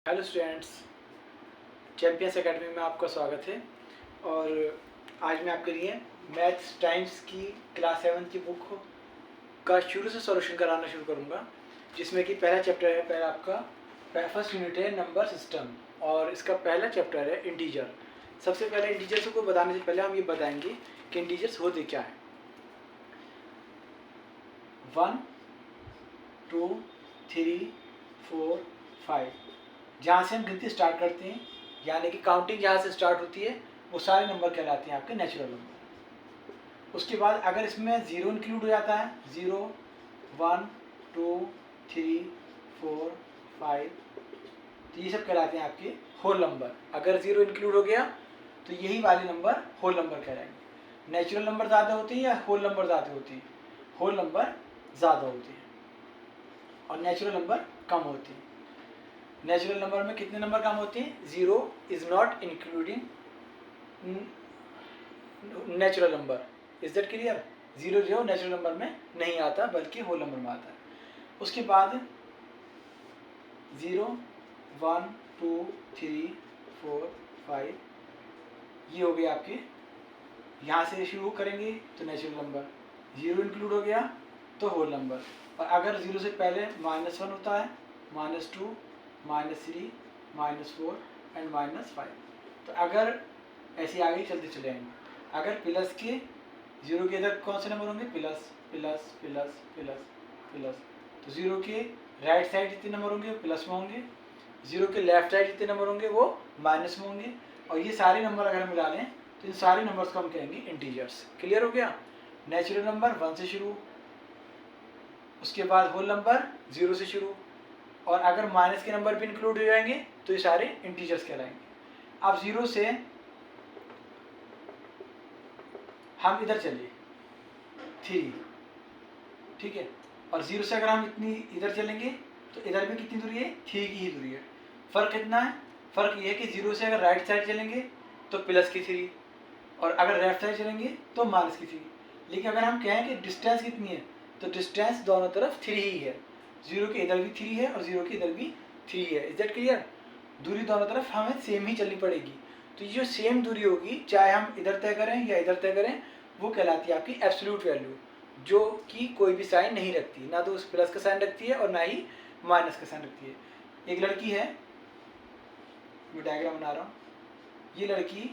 Hello students, champions academy में आपका स्वागत है। और आज मैं आपके लिए मैथ्स टाइम्स की क्लास 7 की बुक का शुरू से सॉल्यूशन कराना शुरू करूंगा, जिसमें कि पहला चैप्टर है, पहला आपका फर्स्ट यूनिट है नंबर सिस्टम, और इसका पहला चैप्टर है इंटीजर। सबसे पहले इंटीजर्स को बताने से पहले हम ये बताएंगे कि इंटीजर्स होते क्या है। 1, 2, 3, 4, 5, जहाँ से हम गिनती स्टार्ट करते हैं, यानी कि काउंटिंग जहाँ से स्टार्ट होती है वो सारे नंबर कहलाते हैं आपके नेचुरल नंबर। उसके बाद अगर इसमें ज़ीरो इंक्लूड हो जाता है, 0, 1, 2, 3, 4, 5, तो ये सब कहलाते हैं आपके होल नंबर। अगर ज़ीरो इंक्लूड हो गया तो यही वाले नंबर होल नंबर कहलाएंगे। नेचुरल नंबर ज़्यादा होते हैं या होल नंबर ज़्यादा होते हैं? होल नंबर ज़्यादा होते हैं और नेचुरल नंबर कम होते हैं। नेचुरल नंबर में कितने नंबर कम होते हैं? 0 is not including natural number. Is that clear? 0 जो नेचुरल नंबर में नहीं आता बल्कि होल नंबर में आता है। उसके बाद 0, 1, 2, 3, 4, 5 ये हो गए आपके। यहाँ से शुरू करेंगे तो नेचुरल नंबर, 0 इंक्लूड हो गया तो होल नंबर। और अगर 0 से पहले -1 होता है, -2, -3, -4 एंड -5, तो अगर ऐसे आगे चलते चले आएंगे। अगर प्लस के 0 के इधर कौन से नंबर होंगे? Plus plus plus plus plus, तो 0 के राइट साइड जितने नंबर होंगे वो प्लस में होंगे, 0 के लेफ्ट साइड जितने नंबर होंगे वो माइनस में होंगे। और ये सारे नंबर अगर हम मिला लें तो इन सारे नंबर्स को हम कहेंगे इंटीजर्स। क्लियर हो गया? नेचुरल नंबर 1 से शुरू, उसके बाद होल नंबर 0 से शुरू, और अगर माइनस के नंबर भी इंक्लूड हो जाएंगे तो ये सारे इंटीजर्स कहलाएंगे। अब 0 से हम इधर चलिए 3, ठीक है, और 0 से अगर हम इतनी इधर चलेंगे तो इधर भी कितनी दूरी है? 3 की ही दूरी है। फ़र्क कितना है? फ़र्क ये है कि 0 से अगर राइट साइड चलेंगे तो प्लस की 3, और अगर लेफ्ट साइड चलेंगे तो माइनस की 3। लेकिन अगर हम कहें कि डिस्टेंस कितनी है तो डिस्टेंस दोनों तरफ 3 ही है। 0 के इधर भी 3 है और 0 के इधर भी 3 है। Is that clear? दूरी दोनों तरफ हमें सेम ही चलनी पड़ेगी। तो ये जो सेम दूरी होगी, चाहे हम इधर तय करें या इधर तय करें, वो कहलाती है आपकी एब्सोल्यूट वैल्यू, जो कि कोई भी साइन नहीं रखती, ना तो उस प्लस का साइन रखती है और ना ही माइनस का साइन रखती है। एक लड़की है, मैं डायग्राम बना रहा हूँ, ये लड़की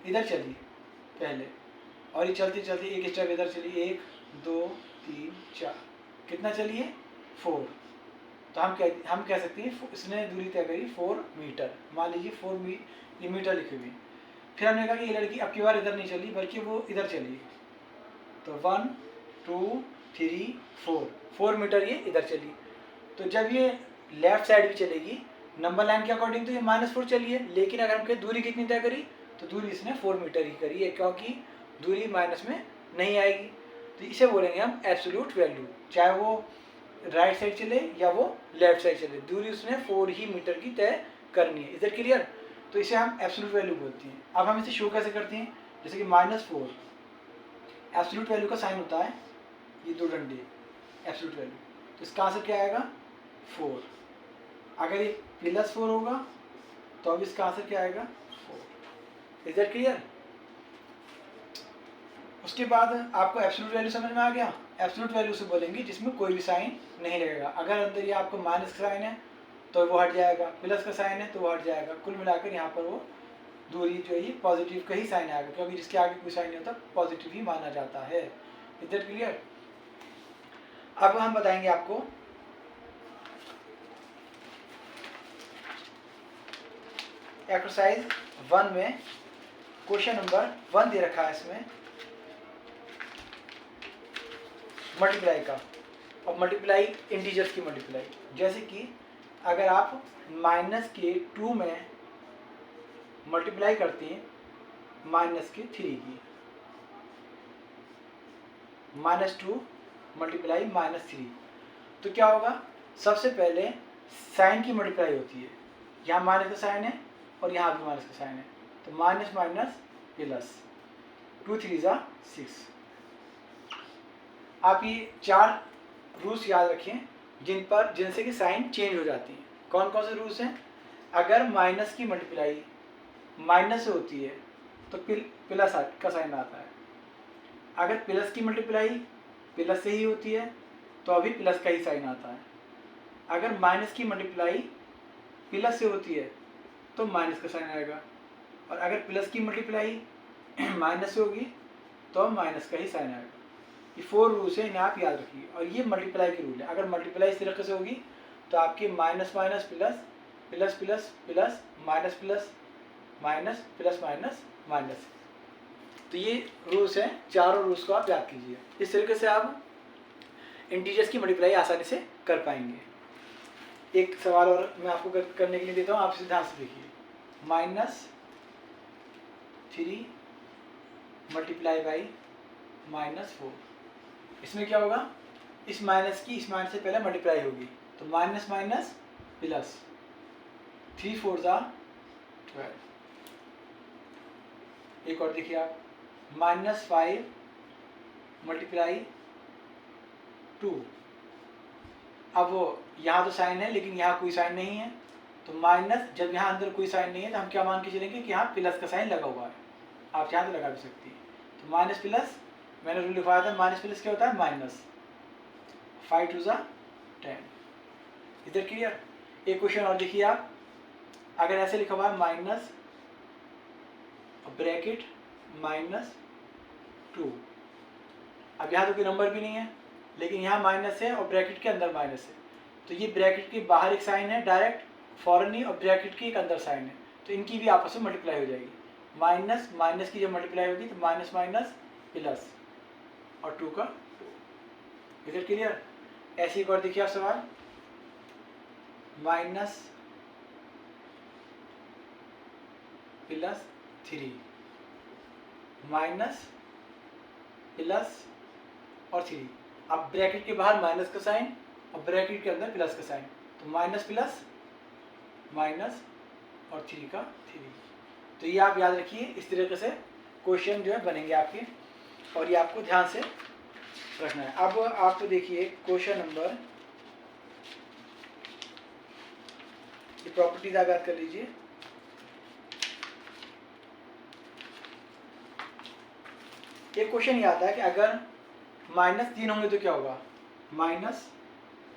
इधर चली पहले, और ये चलती चलती एक स्टेप इधर चली, 1, 2, 3, 4, कितना चली है? 4। तो हम कह सकते हैं इसने दूरी तय करी 4 मीटर। मान लीजिए 4 ये मीटर लिखी हुई। फिर हमने कहा कि ये लड़की अब की बार इधर नहीं चली बल्कि वो इधर चली, तो 1, 2, 3, 4 मीटर ये इधर चली। तो जब ये लेफ्ट साइड भी चलेगी नंबर लाइन के अकॉर्डिंग तो ये -4 चली है, लेकिन अगर हम कहें दूरी कितनी तय करी तो दूरी इसने 4 मीटर ही करी है, क्योंकि दूरी माइनस में नहीं आएगी। तो इसे बोलेंगे हम एब्सोल्यूट वैल्यू, चाहे वो राइट साइड चले या वो लेफ्ट साइड चले, दूरी उसने 4 ही मीटर की तय करनी है। Is that clear? तो इसे हम एब्सोल्यूट वैल्यू बोलते हैं। अब हम इसे शो कैसे करते हैं? जैसे कि -4 एब्सोल्यूट वैल्यू का साइन होता है, ये 2 डंडे एब्सोल्यूट वैल्यू, तो इसका आंसर क्या आएगा? 4। अगर ये +4 होगा तो अब इसका आंसर क्या आएगा? 4। Is that clear? उसके बाद आपको एब्सोल्यूट वैल्यू समझ में आ गया। एब्सोल्यूट वैल्यू से बोलेंगे जिसमें कोई भी साइन नहीं लगेगा। अगर अंदर ये आपको माइनस का साइन है तो वो हट जाएगा, प्लस का साइन है तो वो हट जाएगा, कुल मिलाकर यहाँ पर वो दूरी जो है पॉजिटिव का ही साइन आएगा, क्योंकि जिसके आगे कोई साइन नहीं होता पॉजिटिव ही माना जाता है। Is that clear? अब हम बताएंगे आपको एक्सरसाइज 1 में क्वेश्चन नंबर 1 दे रखा है इसमें मल्टीप्लाई का, और मल्टीप्लाई इंटीजर्स की मल्टीप्लाई। जैसे कि अगर आप -2 में मल्टीप्लाई करते हैं -3 की, -2 मल्टीप्लाई -3, तो क्या होगा? सबसे पहले साइन की मल्टीप्लाई होती है। यहाँ माइनस का साइन है और यहाँ भी माइनस का साइन है, तो माइनस माइनस प्लस, 2 3 6। आप ये 4 रूल्स याद रखें जिनसे कि साइन चेंज हो जाती है। कौन कौन से रूल्स हैं? अगर माइनस की मल्टीप्लाई माइनस से होती है तो प्लस का साइन आता है, अगर प्लस की मल्टीप्लाई प्लस से ही होती है तो अभी प्लस का ही साइन आता है, अगर माइनस की मल्टीप्लाई प्लस से होती है तो माइनस का साइन आएगा, और अगर प्लस की मल्टीप्लाई माइनस से होगी तो माइनस का ही साइन आएगा। ये 4 रूल्स हैं, इन्हें आप याद रखिए। और ये मल्टीप्लाई की रूल है, अगर मल्टीप्लाई इस तरीके से होगी तो आपकी minus minus plus plus plus plus minus plus minus plus minus minus. तो ये रूल्स हैं, चारों रूल्स को आप याद कीजिए। इस तरीके से आप इंटीजर्स की मल्टीप्लाई आसानी से कर पाएंगे। एक सवाल और मैं आपको करने के लिए देता हूँ, आप इसे ध्यान से देखिए। -3 मल्टीप्लाई बाई -4, इसमें क्या होगा, इस माइनस की इस माइनस से पहले मल्टीप्लाई होगी तो माइनस माइनस प्लस 3 4 12। एक और देखिए आप, -5 मल्टीप्लाई 2। अब वो यहाँ तो साइन है लेकिन यहाँ कोई साइन नहीं है, तो माइनस, जब यहाँ अंदर कोई साइन नहीं है तो हम क्या मान के चलेंगे कि यहाँ प्लस का साइन लगा हुआ है। आप यहाँ तो लगा भी सकती हैं। तो माइनस प्लस, मैंने रूल लिखवाया था, माइनस प्लस क्या होता है, माइनस। 5 2 10। इधर क्लियर। एक क्वेश्चन और देखिए आप, अगर ऐसे लिखा हुआ है माइनस ब्रैकेट -2, अब यहाँ तो कोई नंबर भी नहीं है लेकिन यहाँ माइनस है और ब्रैकेट के अंदर माइनस है, तो ये ब्रैकेट के बाहर एक साइन है डायरेक्ट फॉरन ही, और ब्रैकेट के एक अंदर साइन है, तो इनकी भी आपस में मल्टीप्लाई हो जाएगी। माइनस माइनस की जब मल्टीप्लाई होगी तो माइनस माइनस प्लस और 2 का 2। इधर क्लियर। ऐसे एक और देखिए आप सवाल, -+3 माइनस प्लस और 3। अब ब्रैकेट के बाहर माइनस का साइन और ब्रैकेट के अंदर प्लस का साइन, तो माइनस प्लस माइनस और 3 का 3। तो ये आप याद रखिए, इस तरीके से क्वेश्चन जो है बनेंगे आपके, और ये आपको ध्यान से रखना है। अब आप देखिए क्वेश्चन नंबर, ये प्रॉपर्टीज आप याद कर लीजिए। एक क्वेश्चन ये आता है कि अगर -3 होंगे तो क्या होगा, minus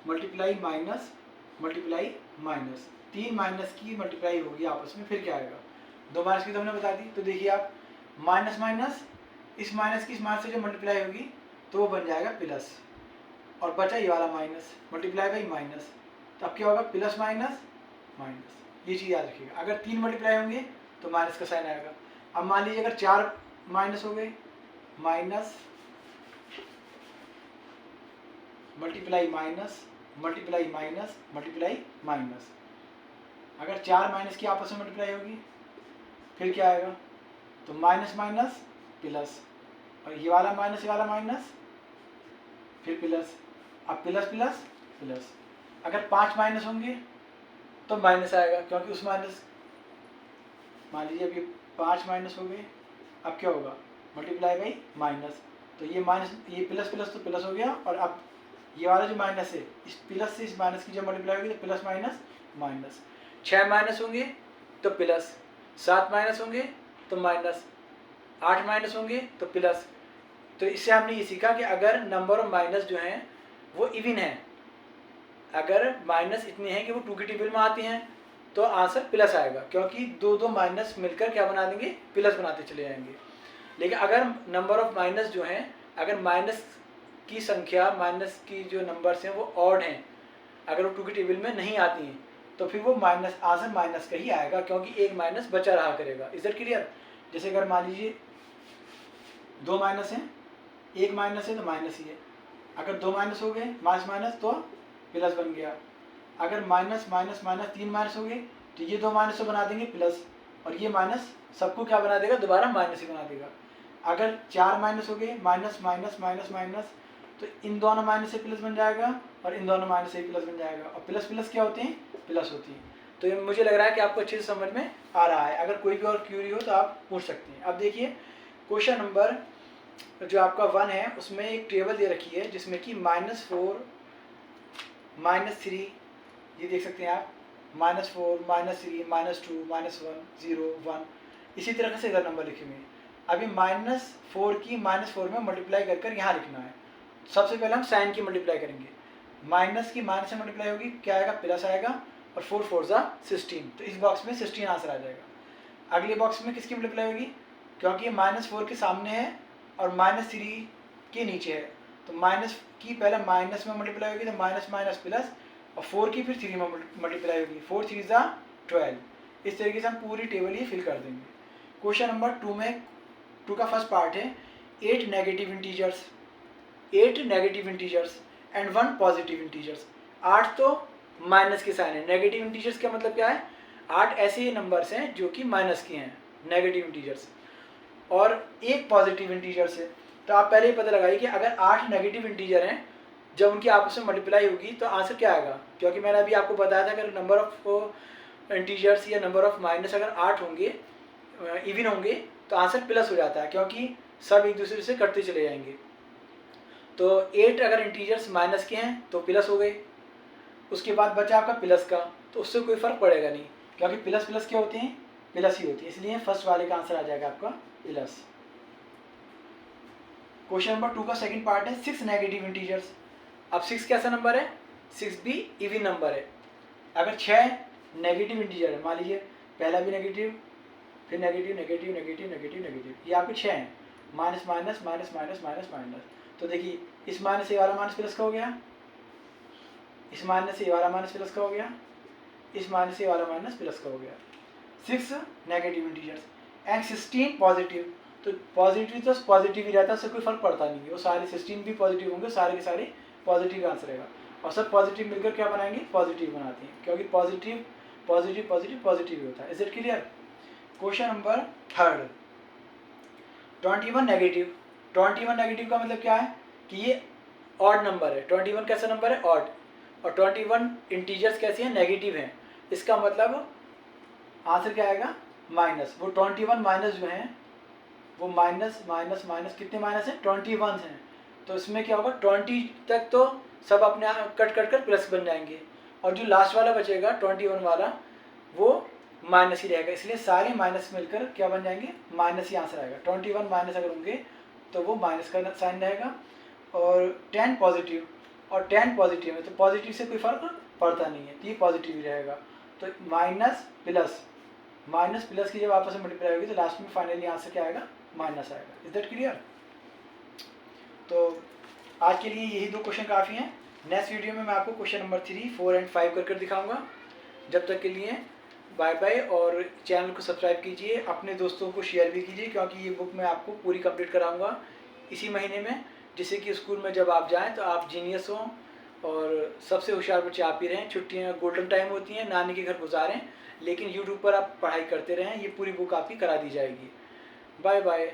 multiply minus multiply minus, 3 minus की मल्टीप्लाई होगी आपस में, फिर क्या आएगा, 2 माइनस की तो हमने बता दी। तो देखिए आप, माइनस माइनस इस माइनस की इस माइनस से जो मल्टीप्लाई होगी तो वो बन जाएगा प्लस, और बचा ये वाला माइनस, मल्टीप्लाई बाई माइनस, तो अब क्या होगा, प्लस माइनस माइनस। ये चीज़ याद रखिएगा। अगर 3 मल्टीप्लाई होंगे तो माइनस का साइन आएगा। अब मान लीजिए अगर 4 माइनस हो गए, minus multiply minus multiply minus multiply minus, अगर 4 माइनस की आपस में मल्टीप्लाई होगी फिर क्या आएगा, तो माइनस माइनस प्लस, और ये वाला माइनस फिर प्लस, अब प्लस प्लस प्लस। अगर 5 माइनस होंगे तो माइनस आएगा, क्योंकि उस माइनस, मान लीजिए अब ये 5 माइनस हो गए, अब क्या होगा, मल्टीप्लाई बाई माइनस, तो ये माइनस, ये प्लस प्लस तो प्लस हो गया, और अब ये वाला जो माइनस है, इस प्लस से इस माइनस की जब मल्टीप्लाई होगी तो प्लस माइनस माइनस। 6 माइनस होंगे तो प्लस, 7 माइनस होंगे तो माइनस, 8 माइनस होंगे तो प्लस। तो इससे हमने ये सीखा कि अगर नंबर ऑफ माइनस जो हैं वो इवन है, अगर माइनस इतने हैं कि वो 2 की टेबल में आती हैं तो आंसर प्लस आएगा, क्योंकि 2 माइनस मिलकर क्या बना देंगे, प्लस बनाते चले जाएंगे। लेकिन अगर नंबर ऑफ माइनस जो हैं, अगर माइनस की संख्या, माइनस की जो नंबर्स हैं वो ऑड हैं, अगर वो 2 की टेबल में नहीं आती हैं तो फिर वो माइनस, आंसर माइनस का ही आएगा, क्योंकि एक माइनस बचा रहा करेगा। Is that clear. जैसे अगर मान लीजिए 2 माइनस हैं, 1 माइनस है तो माइनस ही है, अगर 2 माइनस हो गए माइनस माइनस तो प्लस बन गया। अगर माइनस माइनस माइनस 3 माइनस हो गए तो ये 2 माइनस तो बना देंगे प्लस, और ये माइनस सबको क्या बना देगा, दोबारा माइनस ही बना देगा। अगर 4 माइनस हो गए, माइनस माइनस माइनस माइनस, तो इन दोनों माइनस से प्लस बन जाएगा और इन दोनों माइनस से प्लस बन जाएगा, और प्लस प्लस क्या होते हैं, प्लस होती हैं। तो ये मुझे लग रहा है कि आपको अच्छे से समझ में आ रहा है। अगर कोई भी और क्यूरी हो तो आप पूछ सकते हैं। अब देखिए क्वेश्चन नंबर जो आपका 1 है उसमें एक टेबल दे रखी है जिसमें कि -4 -3, ये देख सकते हैं आप, -4 -3 -2 -1 0 1, इसी तरह से इधर नंबर लिखेंगे। अभी -4 की -4 में मल्टीप्लाई कर कर यहाँ लिखना है। सबसे पहले हम साइन की मल्टीप्लाई करेंगे, माइनस की माइनस से मल्टीप्लाई होगी, क्या आएगा, प्लस आएगा, और 4 4 जा 16, तो इस बॉक्स में 16 आंसर आ जाएगा। अगले बॉक्स में किसकी मल्टीप्लाई होगी, क्योंकि ये -4 के सामने है और -3 के नीचे है, तो माइनस की पहले माइनस में मल्टीप्लाई होगी, तो माइनस माइनस प्लस, और 4 की फिर 3 में मल्टीप्लाई होगी, 4 3 जा 12। इस तरीके से हम पूरी टेबल ये फिल कर देंगे। क्वेश्चन नंबर 2 में 2 का फर्स्ट पार्ट है 8 negative integers, 8 negative integers and 1 positive integers. 8 तो माइनस के साइन है, नेगेटिव इंटीजर्स का मतलब क्या है, 8 ऐसे नंबर्स हैं जो कि माइनस के हैं, नेगेटिव इंटीजर्स, और एक पॉजिटिव इंटीजर्स है। तो आप पहले ही पता लगाइए कि अगर 8 नेगेटिव इंटीजर हैं, जब उनकी आपस में मल्टीप्लाई होगी तो आंसर क्या आएगा, क्योंकि मैंने अभी आपको बताया था अगर नंबर ऑफ इंटीजर्स या नंबर ऑफ माइनस अगर 8 होंगे, इवन होंगे, तो आंसर प्लस हो जाता है, क्योंकि सब एक दूसरे से कटते चले जाएंगे। तो 8 अगर इंटीजर्स माइनस के हैं तो प्लस हो गए, उसके बाद बचा आपका प्लस का, तो उससे कोई फर्क पड़ेगा नहीं, क्योंकि प्लस प्लस क्या होते हैं, प्लस ही होती है, इसलिए फर्स्ट वाले का आंसर आ जाएगा आपका प्लस। क्वेश्चन नंबर 2 का सेकंड पार्ट है 6 नेगेटिव इंटीजर्स। अब 6 कैसा नंबर है, 6 भी इवन नंबर है। अगर 6 नेगेटिव इंटीजर है, मान लीजिए पहला भी नेगेटिव, फिर negative negative negative negative negative, ये आपके 6 हैं, minus minus minus minus minus minus, तो देखिए इस माइनस से ये वाला माइनस प्लस का हो गया, इस माइनस से ये वाला माइनस प्लस का हो गया, इस माइनस से ये वाला माइनस प्लस का हो गया। 6 नेगेटिव इंटीजर्स एंड 16 पॉजिटिव, तो पॉजिटिव तो पॉजिटिव ही रहता है, उससे कोई फर्क पड़ता नहीं है, वो सारे 16 भी पॉजिटिव होंगे, सारे के सारे पॉजिटिव आंसर रहेगा, और सब पॉजिटिव मिलकर क्या बनाएंगे, पॉजिटिव बनाते हैं, क्योंकि पॉजिटिव पॉजिटिव पॉजिटिव पॉजिटिव होता है। Is it clear. Question number 3 21 negative. 21 negative का मतलब क्या है कि ये ऑड नंबर है, 21 कैसा नंबर है, ऑड, और 21 इंटीजर्स कैसे हैं, नेगेटिव हैं, इसका मतलब आंसर क्या आएगा, माइनस। वो 21 माइनस जो हैं वो माइनस माइनस माइनस, कितने माइनस हैं, 21 हैं, तो इसमें क्या होगा, 20 तक तो सब अपने आप कट कट कर प्लस बन जाएंगे, और जो लास्ट वाला बचेगा 21 वाला वो माइनस ही रहेगा, इसलिए सारे माइनस मिलकर क्या बन जाएंगे, माइनस ही आंसर आएगा। 21 माइनस अगर होंगे तो वो माइनस का साइन रहेगा, और 10 पॉजिटिव, और 10 पॉजिटिव है तो पॉजिटिव से कोई फर्क पड़ता नहीं है, तो ये पॉजिटिव ही रहेगा। तो माइनस प्लस की जब आपस में मल्टीप्लाई होगी तो लास्ट में फाइनली आंसर क्या आएगा, माइनस आएगा। Is that clear. तो आज के लिए यही 2 क्वेश्चन काफ़ी हैं। नेक्स्ट वीडियो में मैं आपको क्वेश्चन नंबर 3, 4 एंड 5 कर दिखाऊंगा। जब तक के लिए बाय बाय, और चैनल को सब्सक्राइब कीजिए, अपने दोस्तों को शेयर भी कीजिए, क्योंकि ये बुक मैं आपको पूरी कंप्लीट कराऊंगा इसी महीने में, जिससे कि स्कूल में जब आप जाएं तो आप जीनियस हों और सबसे होशियार बच्चे आप ही रहें। छुट्टियाँ गोल्डन टाइम होती हैं, नानी के घर गुजारें, लेकिन यूट्यूब पर आप पढ़ाई करते रहें, ये पूरी बुक आपकी करा दी जाएगी। Bye bye.